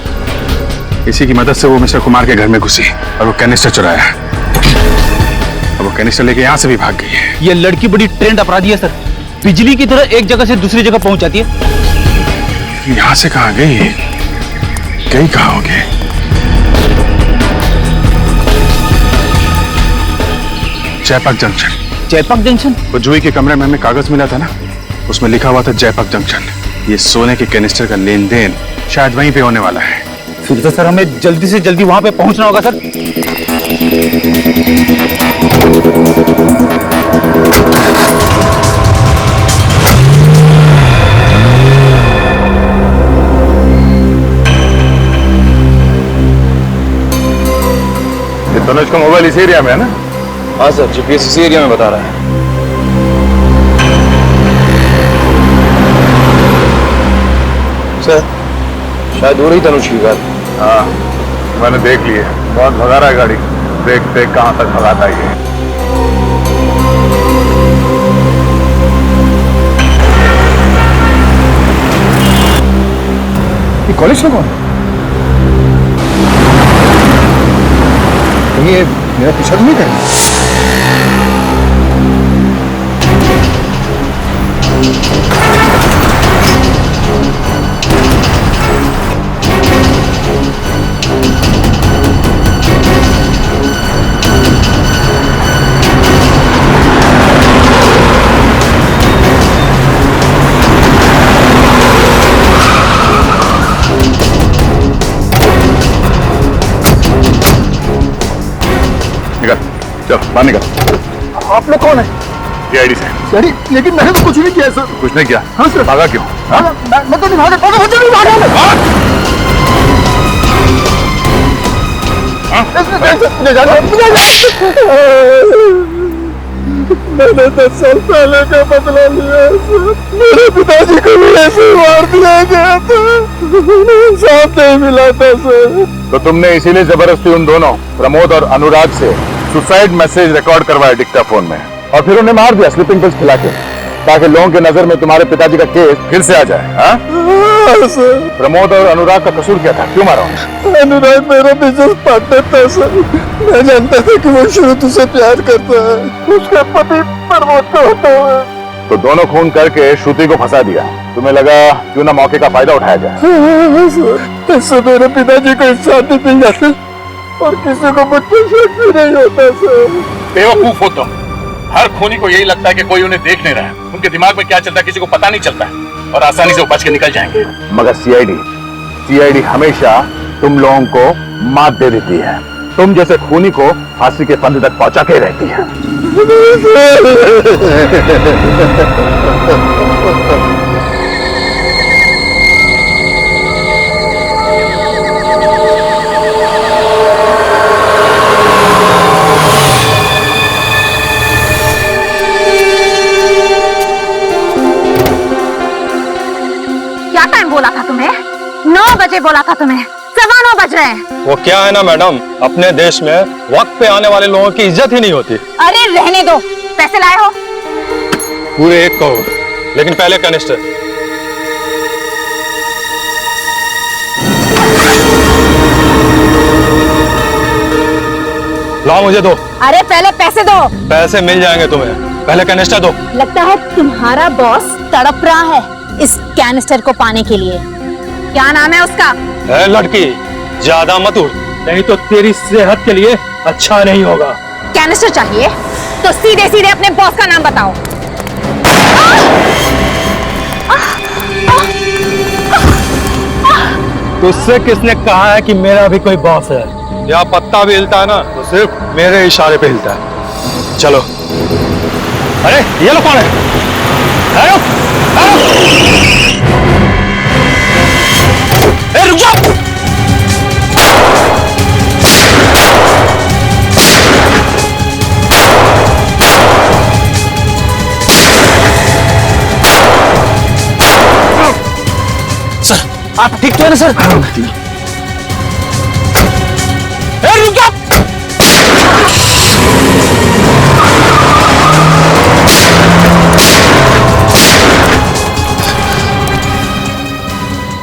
इसी की मदद से वो मिस्टर कुमार के घर में घुसी और वो कैनिस्टर चुराया। अब वो कैनिस्टर लेके यहाँ से भी भाग गई है। ये लड़की बड़ी ट्रेंड अपराधी है सर। बिजली की तरह एक जगह से दूसरी जगह पहुंच जाती है। यहाँ से कहाँ गई? गई कहाँ होगी? जयपाक जंक्शन। जयपाक जंक्शन? वो जूही के कमरे में हमें कागज मिला था ना, उसमें लिखा हुआ था जयपाक जंक्शन। ये सोने के कैनिस्टर का लेन देन शायद वहीं पे होने वाला है। फिर तो सर हमें जल्दी से जल्दी वहां पे पहुंचना होगा सर। ये तनुज का मोबाइल इस एरिया में है ना? हाँ सर, जीपीएस इसी एरिया में बता रहा है। सर शायद हो रही तनुज की घर। हाँ मैंने देख ली है, बहुत भगा रहा है गाड़ी। देख देख कहाँ तक भगाता है ये। कॉलेज में कौन? ये मेरा पीछा तो नहीं करेगा? चल बाहर निकल। आप लोग कौन है? सीआईडी से। सर लेकिन मैंने तो कुछ नहीं किया सर। कुछ नहीं किया? हाँ सर। भागा क्यों? मैं तो नहीं भागा। मुझे नहीं भागा। मैंने 10 साल पहले का बदला लिया। मेरे पिताजी को भी ऐसे मार दिया गया था, साथ नहीं मिला था सर। तो तुमने इसीलिए जबरदस्ती उन दोनों प्रमोद और अनुराग से सुसाइड मैसेज रिकॉर्ड करवाया डिक्टाफोन में और फिर उन्हें मार दिया स्लीपिंग पिल्स खिला के, ताकि लोगों की नजर में तुम्हारे पिताजी का केस फिर से आ जाए। हाँ? सर। प्रमोद और अनुराग का कसूर क्या था? क्यों मारा? अनुराग मेरा बिजनेस पार्टनर था सर। मैं जानता था कि वो शुरू से प्यार करता है। उसका पति प्रमोद का होता है। तो दोनों खून करके श्रुति को फंसा दिया। तुम्हें लगा क्यों ना मौके का फायदा उठाया जाए। इससे मेरे पिताजी को इंसाफ मिल जाता और किसी को मुझ पर शक भी नहीं होता सर। बेवकूफ हो तुम। हर खूनी को यही लगता है कि कोई उन्हें देख नहीं रहा है। उनके दिमाग में क्या चलता है किसी को पता नहीं चलता है और आसानी से वो बच के निकल जाएंगे। मगर सीआईडी हमेशा तुम लोगों को मात दे देती है। तुम जैसे खूनी को फांसी के फंदे तक पहुंचा के रहती है। क्या टाइम बोला था तुम्हें? 9 बजे बोला था तुम्हें, 9:15 बज रहे हैं। वो क्या है ना मैडम, अपने देश में वक्त पे आने वाले लोगों की इज्जत ही नहीं होती। अरे रहने दो। पैसे लाए हो? पूरे 1 करोड़, लेकिन पहले कनिस्टर। लाओ मुझे दो। अरे पहले पैसे दो। पैसे मिल जाएंगे तुम्हें, पहले कैनिस्टर दो। लगता है तुम्हारा बॉस तड़प रहा है इस कैनिस्टर को पाने के लिए। क्या नाम है उसका? ए लड़की, ज्यादा मत उड़, नहीं तो तेरी सेहत के लिए अच्छा नहीं होगा। कैनिस्टर चाहिए तो सीधे सीधे अपने बॉस का नाम बताओ। तुझसे किसने कहा है कि मेरा भी कोई बॉस है? या पत्ता भी हिलता है ना तो सिर्फ मेरे इशारे पे हिलता है। चलो। अरे ये लोग कौन है? अरे रुक जाओ। सर आप ठीक तो है ना सर? रुक जाओ।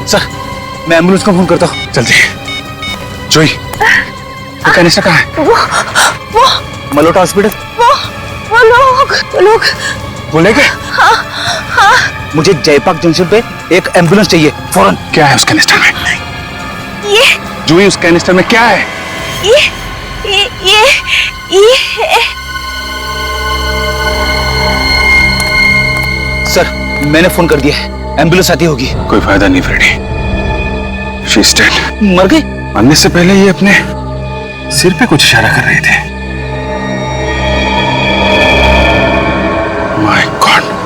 सर मैं एम्बुलेंस को फोन करता हूँ। जल्दी। जोई, वो कैनिस्टर कहाँ है? वो मलोटा हॉस्पिटल। वो लोग बोले क्या? हाँ। मुझे जयपाक जंक्शन पे एक एम्बुलेंस चाहिए फौरन। क्या है उस कैनिस्टर में? ये जोई, उस कैनिस्टर में क्या है? ये सर मैंने फोन कर दिया है, एम्बुलेंस आती होगी। कोई फायदा नहीं फ्रेडी, शी इज डेड। मर गई? मरने से पहले ये अपने सिर पे कुछ इशारा कर रहे थे। My God.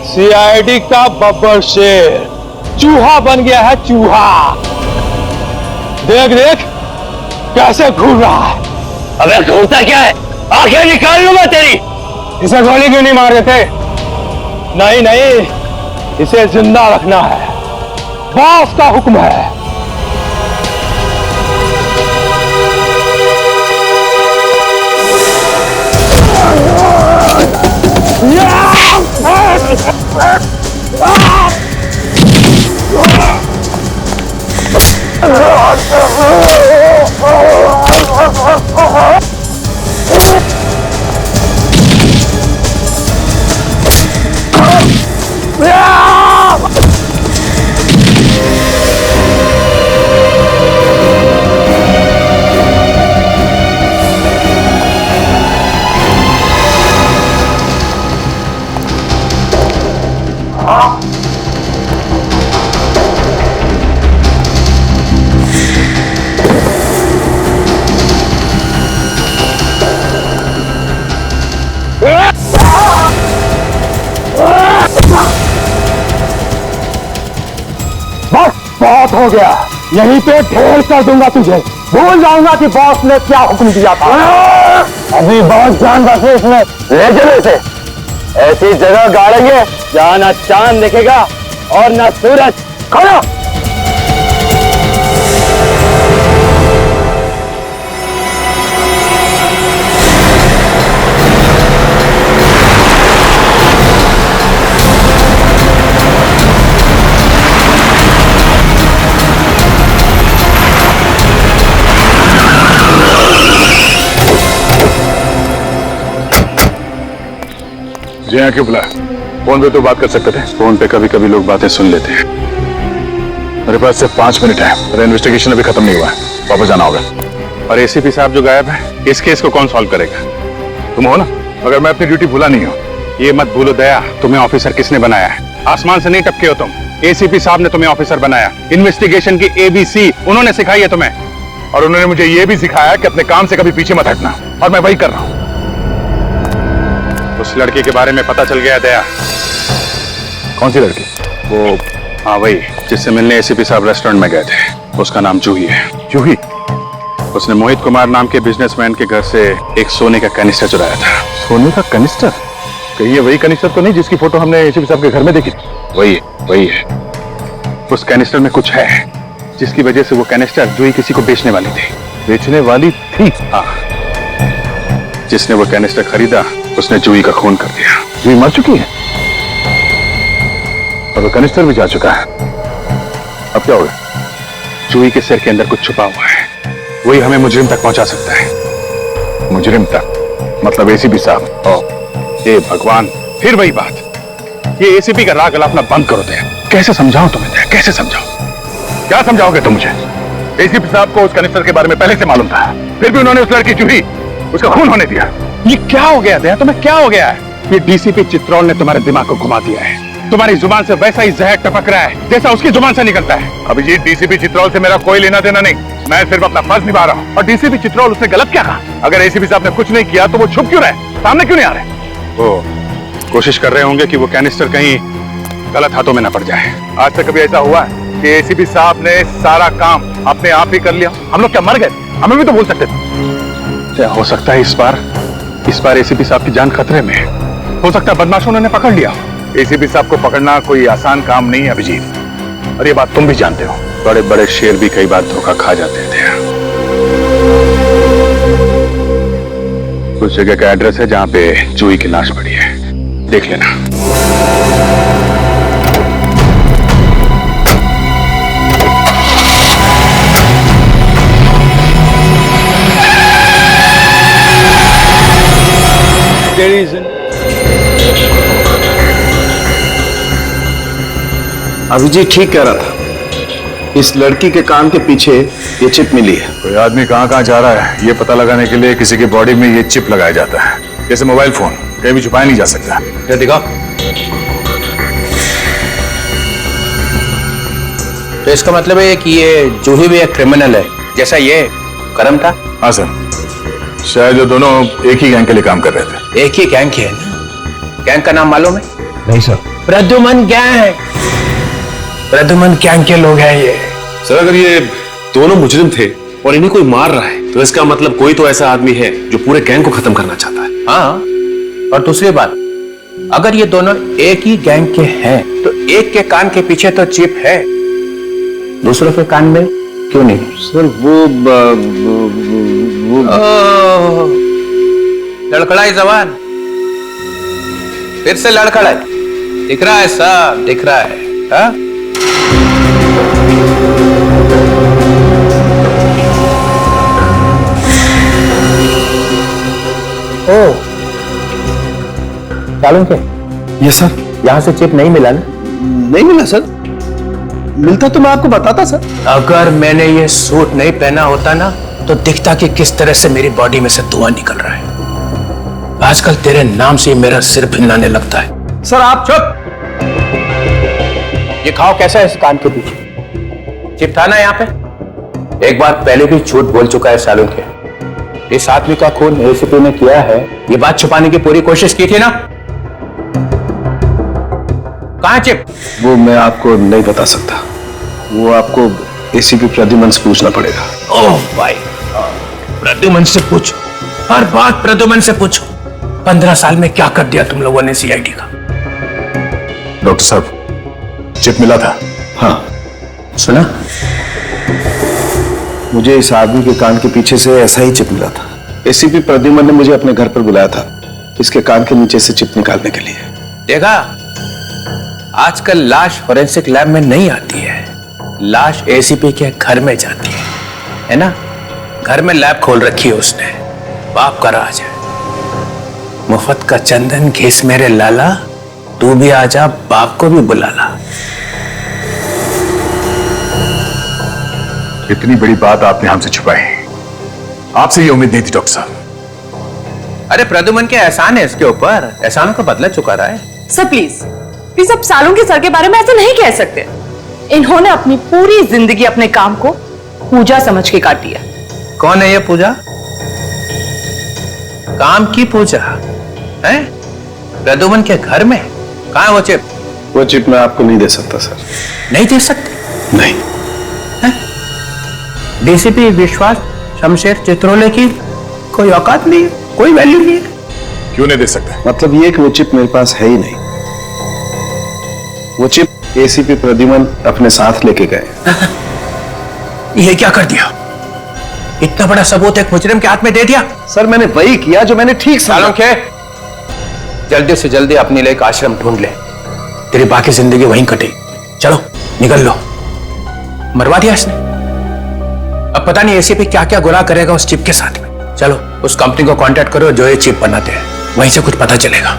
सीआईडी का बब्बर शेर चूहा बन गया है, चूहा। देख देख कैसे घूर रहा है। अबे घूरता क्या है? आंखें निकाल लूंगा तेरी। इसे गोली क्यों नहीं मार रहे थे? नहीं नहीं, इसे जिंदा रखना है, बॉस का हुक्म है। बहुत हो गया, यहीं पे ढेर कर दूंगा तुझे। भूल जाऊंगा कि बॉस ने क्या हुक्म दिया था। अभी बहुत जान बचे इसमें। ले चलो इसे, ऐसी जगह गाड़ेंगे जहां ना चांद दिखेगा और ना सूरज। खड़ो। जी हाँ, क्यों बुलाया? फोन पे तो बात कर सकते थे। फोन पे कभी कभी लोग बातें सुन लेते हैं। मेरे पास सिर्फ 5 मिनट है, मेरा इन्वेस्टिगेशन अभी खत्म नहीं हुआ है, वापस जाना होगा। और एसीपी साहब जो गायब है, इस केस को कौन सॉल्व करेगा? तुम हो ना? मगर मैं अपनी ड्यूटी भूला नहीं हूँ। ये मत भूलो दया, तुम्हें ऑफिसर किसने बनाया है? आसमान से नहीं टपके हो तुम। एसीपी साहब ने तुम्हें ऑफिसर बनाया। इन्वेस्टिगेशन की ABC उन्होंने सिखाई है तुम्हें। और उन्होंने मुझे ये भी सिखाया कि अपने काम से कभी पीछे मत हटना, और मैं वही कर रहा हूँ। उस लड़की के बारे में पता चल गया दया। कौन सी लड़की? वो हाँ वही जिससे मिलने एसीपी साहब रेस्टोरेंट में गए थे। उसका नाम जूही है। जूही? उसने मोहित कुमार नाम के बिजनेसमैन के घर से एक सोने का कैनिस्टर चुराया था। सोने का कैनिस्टर? कहीं ये वही कैनिस्टर तो नहीं जिसकी फोटो हमने एसीपी साहब के घर में देखी? वही है। उस कैनिस्टर में कुछ है जिसकी वजह से वो कैनिस्टर जूही किसी को बेचने वाली थी। बेचने वाली थी? हाँ। जिसने वो कैनिस्टर खरीदा उसने जूही का खून कर दिया। जूही मर चुकी है और वो कैनिस्टर भी जा चुका है। अब क्या होगा? जूही के सिर के अंदर कुछ छुपा हुआ है, वही हमें मुजरिम तक पहुंचा सकता है। मुजरिम तक मतलब एसीपी साहब। हे भगवान, फिर वही बात। ये एसीपी का राग अलापना बंद करो दे। कैसे समझाऊं तुम्हें दे? कैसे समझाऊं? क्या समझाओगे तुम मुझे? एसीपी साहब को उस कैनिस्टर के बारे में पहले से मालूम था, फिर भी उन्होंने उस लड़की जूही उसका खून होने दिया। ये क्या हो गया दया? तुम्हें क्या हो गया है? ये डीसीपी चित्रोल ने तुम्हारे दिमाग को घुमा दिया है। तुम्हारी जुबान से वैसा ही जहर टपक रहा है जैसा उसकी जुबान से निकलता है। अभिजीत, डीसीपी चित्रोल से मेरा कोई लेना देना नहीं, मैं सिर्फ अपना फर्ज निभा रहा हूँ। और डीसीपी चित्रोल, उसने गलत क्या कहा? अगर एसीपी साहब ने कुछ नहीं किया तो वो छुप क्यों रहे? सामने क्यों नहीं आ रहे? वो कोशिश कर रहे होंगे कि वो कैनिस्टर कहीं गलत हाथों में न पड़ जाए। आज तक कभी ऐसा हुआ है कि एसीपी साहब ने सारा काम अपने आप ही कर लिया? हम लोग क्या मर गए? हमें भी तो बोल सकते थे। क्या हो सकता है इस बार एसीपी साहब की जान खतरे में? हो सकता है बदमाशों ने पकड़ लिया। एसीपी साहब को पकड़ना कोई आसान काम नहीं है अभिजीत, और ये बात तुम भी जानते हो। बड़े बड़े शेर भी कई बार धोखा खा जाते थे। कुछ जगह का एड्रेस है जहां पे जूही की लाश पड़ी है, देख लेना। अभिजीत ठीक कह रहा था, इस लड़की के कान के पीछे ये चिप मिली है। कोई आदमी कहाँ जा रहा है ये पता लगाने के लिए किसी की बॉडी में ये चिप लगाया जाता है। जैसे मोबाइल फोन कहीं भी छुपाया नहीं जा सकता। ये दिखाओ। तो इसका मतलब है कि ये जूही भी एक क्रिमिनल है जैसा ये करम था? हाँ सर, शायद ये दोनों एक ही गैंग के लिए काम कर रहे थे। एक ही गैंग के है ना? गैंग का नाम मालूम है? नहीं sir. Pradyuman gang. Pradyuman gang के लोग हैं ये। सर, अगर ये दोनों मुजरिम थे और इन्हें कोई मार रहा है तो इसका मतलब कोई तो ऐसा आदमी है जो पूरे गैंग को खत्म करना चाहता है। हाँ, और दूसरी बात, अगर ये दोनों एक ही गैंग के हैं तो एक के कान के पीछे तो चिप है, दूसरों के कान में क्यों नहीं? सर वो लड़खड़ाई जबान, फिर से लड़खड़ाई। दिख रहा है सब, दिख रहा है। हाँ? ओ, चालू के? ये सर, यहां से चिप नहीं मिला ना? नहीं मिला सर। मिलता तो मैं आपको बताता सर। अगर मैंने ये सूट नहीं पहना होता ना तो दिखता कि किस तरह से मेरी बॉडी में से धुआं निकल रहा है। आजकल तेरे नाम से मेरा सिर भिन्नाने लगता है। सर आप चुप। ये खाओ कैसा है इस कान के पीछे? चिप था ना यहाँ पे? एक बार पहले भी झूठ बोल चुका है सालों के। इस आदमी का खून एसीपी ने किया है, ये बात छुपाने की पूरी कोशिश की थी ना? कहां चिप? वो मैं आपको नहीं बता सकता, वो आपको एसीपी प्रद्युमन से पूछना पड़ेगा। ओह भाई, प्रद्युमन से पूछो, हर बात प्रद्युमन से पूछो। 15 साल में क्या कर दिया तुम लोगों ने सीआईडी का? डॉक्टर साहब, चिप मिला था। हाँ सुना? मुझे इस आदमी के कान के पीछे से ऐसा ही चिप मिला था। एसीपी प्रद्युमन ने मुझे अपने घर पर बुलाया था इसके कान के नीचे से चिप निकालने के लिए। देखा, आजकल लाश फोरेंसिक लैब में नहीं आती है, लाश एसीपी के घर में जाती है ना? घर में लैब खोल रखी है उसने, बाप का राज है। मुफ्त का चंदन घिस मेरे लाला, तू भी आजा, बाप को भी बुला ला। इतनी बड़ी बात आपने हमसे छुपाई, आपसे ये उम्मीद नहीं थी डॉक्टर साहब। अरे प्रद्युमन के एहसान है इसके ऊपर, एहसान का बदला चुका रहा है। सर प्लीज अब सालों के सर के बारे में ऐसे नहीं कह सकते। इन्होंने अपनी पूरी जिंदगी अपने काम को पूजा समझ के काट दिया। कौन है ये पूजा? काम की पूजा है? प्रद्युमन के घर में? कहां है वो चिप? वो चिप मैं आपको नहीं दे सकता सर। नहीं दे सकते? नहीं। डीसीपी विश्वास शमशेर चित्रोले की कोई औकात नहीं है, कोई वैल्यू नहीं है। क्यों नहीं दे सकते? मतलब ये कि वो चिप मेरे पास है ही नहीं। वो चिप एसीपी प्रद्युमन अपने साथ लेके गए। ये क्या कर दिया? इतना बड़ा सबूत एक मुजरिम के हाथ में दे दिया। सर मैंने वही किया जो मैंने ठीक समझा। के जल्दी से जल्दी अपने लिए एक आश्रम ढूंढ ले, तेरी बाकी जिंदगी वहीं कटेगी। चलो निकल लो। मरवा दिया इसने, अब पता नहीं एसीपी क्या क्या गुनाह करेगा उस चिप के साथ में। चलो उस कंपनी को कांटेक्ट करो जो ये चिप बनाते हैं, वहीं से कुछ पता चलेगा।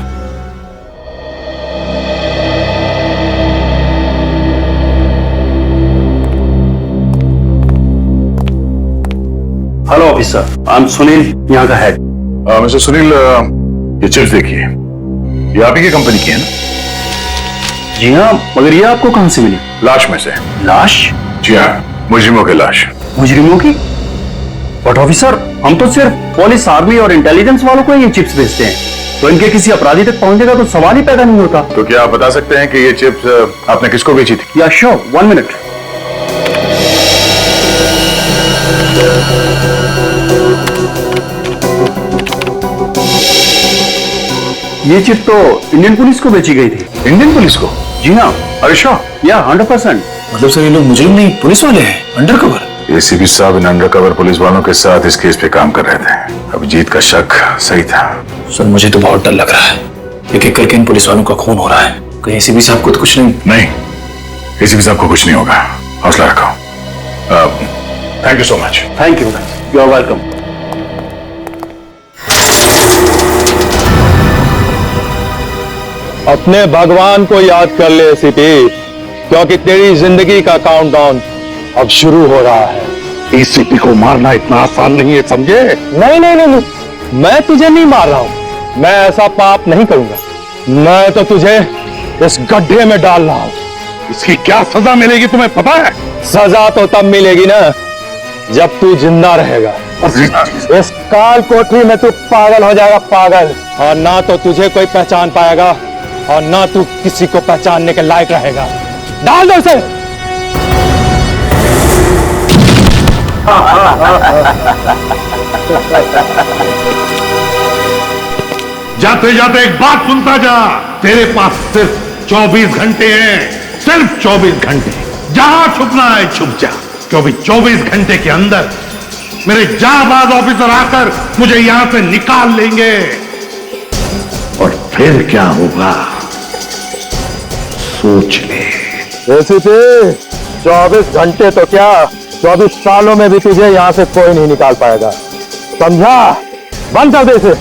Hello officer, I am Sunil, यहाँ का हेड। मिस्टर सुनील, ये चिप्स देखिए, ये आप ही की कंपनी की है ना? जी हाँ, मगर ये आपको कहां से मिली? लाश में से। लाश? जी हाँ, मुजरिमों की लाश। मुजरिमों की? बट ऑफिसर, हम तो सिर्फ पुलिस, आर्मी और इंटेलिजेंस वालों को ये चिप्स भेजते हैं, तो इनके किसी अपराधी तक पहुंचने का तो सवाल ही पैदा नहीं होता। तो क्या आप बता सकते हैं कि ये चिप्स आपने किसको बेची थी? या श्योर, 1 मिनट। ये चिप तो इंडियन पुलिस को बेची गई थी। इंडियन पुलिस को? जी हाँ। अरे श्योर? या 100%। मतलब सर ये लोग मुजरिम नहीं, पुलिस वाले हैं, अंडरकवर। एसीपी साहब इन अंडरकवर पुलिस वालों के साथ इस केस पे काम कर रहे थे। अभिजीत का शक सही था। सर मुझे तो बहुत डर लग रहा है, एक एक करके इन पुलिस वालों का खून हो रहा है। कहीं एसीपी साहब को तो कुछ नहीं? एसीपी साहब को कुछ नहीं होगा, हौसला रखो। Thank you so much. Thank you, you are welcome. अपने भगवान को याद कर ले एसीपी, क्योंकि तेरी जिंदगी का काउंटडाउन अब शुरू हो रहा है। एसीपी को मारना इतना आसान नहीं है, समझे? नहीं नहीं नहीं, नहीं। मैं तुझे नहीं मार रहा हूं, मैं ऐसा पाप नहीं करूंगा। मैं तो तुझे इस गड्ढे में डाल रहा हूं। इसकी क्या सजा मिलेगी तुम्हें पता है? सजा तो तब मिलेगी ना जब तू जिंदा रहेगा। इस काल कोठरी में तू पागल हो जाएगा, पागल। और ना तो तुझे कोई पहचान पाएगा और ना तू किसी को पहचानने के लायक रहेगा। डाल दो उसे। जाते जाते एक बात सुनता जा, तेरे पास सिर्फ 24 घंटे हैं, सिर्फ 24 घंटे। जहां छुपना है छुप जा, क्योंकि 24 घंटे के अंदर मेरे जाबाज ऑफिसर आकर मुझे यहां से निकाल लेंगे। और फिर क्या होगा सोच ले। एसीपी, 24 घंटे तो क्या, 24 सालों में भी तुझे यहां से कोई नहीं निकाल पाएगा, समझा? बंद कर दे इसे।